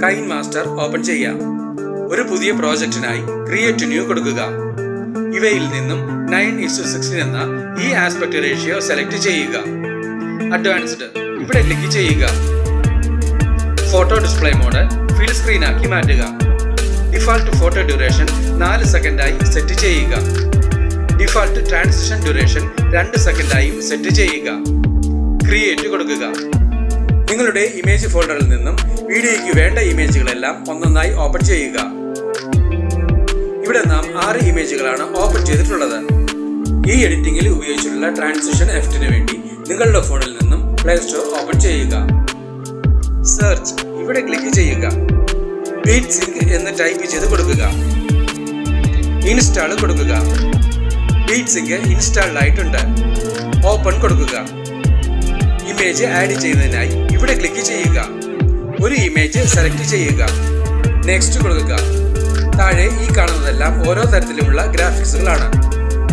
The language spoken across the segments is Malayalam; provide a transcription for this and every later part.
KineMaster ഓപ്പൺ ചെയ്യാം. ഒരു പുതിയ പ്രോജക്റ്റിനായി ക്രിയേറ്റ് ന്യൂ കൊടുക്കുക. ഇവയിൽ നിന്നും 9:16 എന്ന ഈ ആസ്പെക്ട് റേഷ്യോ സെലക്ട് ചെയ്യുക. അഡ്വാൻസ്ഡ് ഇവിടെ ക്ലിക്ക് ചെയ്യുക. Photo display mode fill screen ആക്കി മാറ്റുക. ഡിഫാൾട്ട് ഫോട്ടോ ഡ്യൂറേഷൻ 4 സെക്കൻഡായി സെറ്റ് ചെയ്യുക. ഡിഫാൾട്ട് ട്രാൻസിഷൻ ഡ്യൂറേഷൻ 2 സെക്കൻഡായും സെറ്റ് ചെയ്യുക. ക്രിയേറ്റ് കൊടുക്കുക. നിങ്ങളുടെ ഇമേജ് ഫോൾഡറിൽ നിന്നും വീഡിയോയ്ക്ക് വേണ്ട ഇമേജുകളെല്ലാം ഒന്നൊന്നായി ഓപ്പൺ ചെയ്യുക. ഇവിടെ നാം 6 ഇമേജുകളാണ് ഓപ്പൺ ചെയ്തിട്ടുള്ളത്. ഈ എഡിറ്റിംഗിൽ ഉപയോഗിച്ചിട്ടുള്ള ട്രാൻസിഷൻ എഫക്റ്റിന് വേണ്ടി നിങ്ങളുടെ ഫോണിൽ നിന്നും പ്ലേ സ്റ്റോർ ഓപ്പൺ ചെയ്യുക. സെർച്ച് ഇവിടെ ക്ലിക്ക് ചെയ്യുക. ബീറ്റ് സിങ്ക് എന്ന് ടൈപ്പ് ചെയ്ത് കൊടുക്കുക. ഇൻസ്റ്റാൾ കൊടുക്കുക. ബീറ്റ് സിങ്ക് ഇൻസ്റ്റാൾഡ് ആയിട്ടുണ്ട്. ഓപ്പൺ കൊടുക്കുക. ഇമേജ് ആഡ് ചെയ്യുന്നതിനായി ഇവിടെ ക്ലിക്ക് ചെയ്യുക. ഒരു ഇമേജ് സെലക്ട് ചെയ്യുക. നെക്സ്റ്റ് കൊടുക്കുക. താഴെ ഈ കാണുന്നതെല്ലാം ഓരോ തരത്തിലുമുള്ള ഗ്രാഫിക്സുകളാണ്.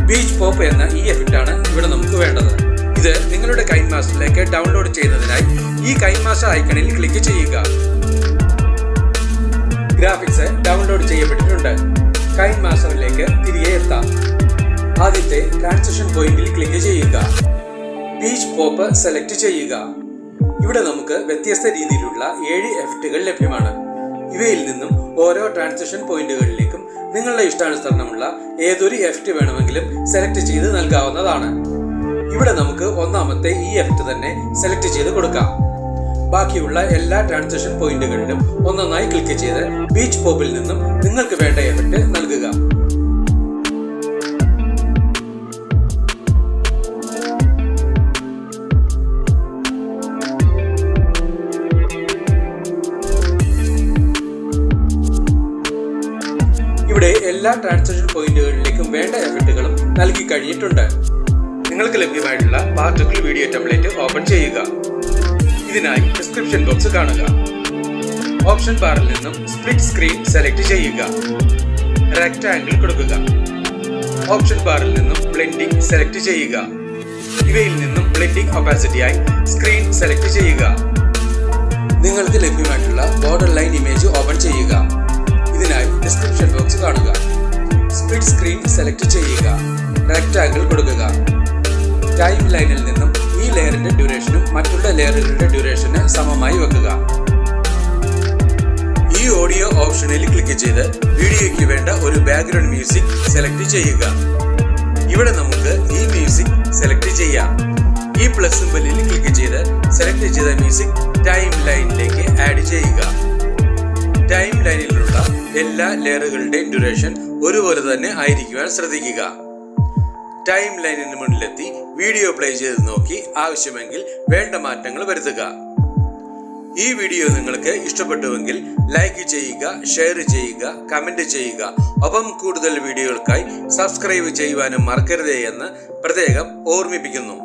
ബീച്ച് പോപ്പ് എന്ന ഈ എഫക്റ്റ് ആണ് ഇവിടെ നമുക്ക് വേണ്ടത്. ഇത് നിങ്ങളുടെ KineMasterലേക്ക് ഡൗൺലോഡ് ചെയ്യുന്നതിനായി ഈ KineMaster ഐക്കണിൽ ക്ലിക്ക് ചെയ്യുക. ഗ്രാഫിക്സ് ഡൗൺലോഡ് ചെയ്യപ്പെട്ടിട്ടുണ്ട്. KineMasterലേക്ക് തിരികെ എത്താം. ആദ്യത്തെ ട്രാൻസിഷൻ പോയിന്റിൽ ക്ലിക്ക് ചെയ്യുക. ബീച്ച് പോപ്പ് സെലക്ട് ചെയ്യുക. ഇവിടെ നമുക്ക് വ്യത്യസ്ത രീതിയിലുള്ള 7 എഫക്റ്റുകൾ ലഭ്യമാണ്. ഇവയിൽ നിന്നും ഓരോ ട്രാൻസിഷൻ പോയിന്റുകളിലേക്കും നിങ്ങളുടെ ഇഷ്ടാനുസരണമുള്ള ഏതൊരു എഫക്റ്റ് വേണമെങ്കിലും സെലക്ട് ചെയ്ത് നൽകാവുന്നതാണ്. ഇവിടെ നമുക്ക് ഒന്നാമത്തെ ഈ എഫക്റ്റ് തന്നെ സെലക്ട് ചെയ്ത് കൊടുക്കാം. ബാക്കിയുള്ള എല്ലാ ട്രാൻസിഷൻ പോയിന്റുകളിലും ഒന്നൊന്നായി ക്ലിക്ക് ചെയ്ത് ബീച്ച് പോപ്പിൽ നിന്നും നിങ്ങൾക്ക് വേണ്ട എഫക്റ്റ് നൽകുക. ഇവിടെ എല്ലാ ട്രാൻസിഷൻ പോയിന്റുകളിലേക്കും വേണ്ട എഫക്റ്റുകളും നൽകി കഴിഞ്ഞിട്ടുണ്ട്. നിങ്ങൾക്ക് ലഭ്യമായിട്ടുള്ള പാർട്ടിക്കിൾ വീഡിയോ ടെംപ്ലേറ്റ് ഓപ്പൺ ചെയ്യുക. ഇതിനായി ഡിസ്ക്രിപ്ഷൻ ബോക്സ് കാണുക. ഓപ്ഷൻ ബാറിൽ നിന്നും സ്പ്ലിറ്റ് സ്ക്രീൻ സെലക്ട് ചെയ്യുക. റെക്ടാംഗിൾ കൊടുക്കുക. ഓപ്ഷൻ ബാറിൽ നിന്നും ബ്ലെൻഡിംഗ് സെലക്ട് ചെയ്യുക. ഇവയിൽ നിന്നും ബ്ലെൻഡിംഗ് ഒപ്പാസിറ്റിയായി സ്ക്രീൻ സെലക്ട് ചെയ്യുക. നിങ്ങൾക്ക് ലഭ്യമായിട്ടുള്ള ബോർഡർ ലൈൻ ഇമേജ് ഓപ്പൺ ചെയ്യുക. ഇതിനായി ഡിസ്ക്രിപ്ഷൻ ബോക്സ് കാണുക. സ്പ്ലിറ്റ് സ്ക്രീൻ സെലക്ട് ചെയ്യുക. റെക്ടാംഗിൾ കൊടുക്കുക. ടൈം ലൈനിൽ നിന്നും ഈ ലെയറിന്റെ ഡ്യൂറേഷനും മറ്റുള്ള ലെയറുകളുടെ ഡ്യൂറേഷന് സമമായി വെക്കുക. ഈ ഓഡിയോ ഓപ്ഷനിൽ ക്ലിക്ക് ചെയ്ത് വീഡിയോയ്ക്ക് വേണ്ട ഒരു ബാക്ക്ഗ്രൗണ്ട് മ്യൂസിക് സെലക്ട് ചെയ്യുക. ഇവിടെ നമുക്ക് ഈ മ്യൂസിക് സെലക്ട് ചെയ്യാം. ഈ പ്ലസ് സിംബലിൽ ക്ലിക്ക് ചെയ്ത് സെലക്ട് ചെയ്ത മ്യൂസിക് ടൈം ലൈനിലേക്ക് ആഡ് ചെയ്യുക. ടൈം ലൈനിലുള്ള എല്ലാ ലെയറുകളുടെയും ഡ്യൂറേഷൻ ഒരുപോലെ തന്നെ ആയിരിക്കുവാൻ ശ്രദ്ധിക്കുക. ടൈം ലൈനിന് മുന്നിലെത്തി വീഡിയോ പ്ലേ ചെയ്ത് നോക്കി ആവശ്യമെങ്കിൽ വേണ്ട മാറ്റങ്ങൾ വരുത്തുക. ഈ വീഡിയോ നിങ്ങൾക്ക് ഇഷ്ടപ്പെട്ടുവെങ്കിൽ ലൈക്ക് ചെയ്യുക, ഷെയർ ചെയ്യുക, കമന്റ് ചെയ്യുക. ഒപ്പം കൂടുതൽ വീഡിയോകൾക്കായി സബ്സ്ക്രൈബ് ചെയ്യുവാനും മറക്കരുതേ എന്ന് പ്രത്യേകം ഓർമ്മിപ്പിക്കുന്നു.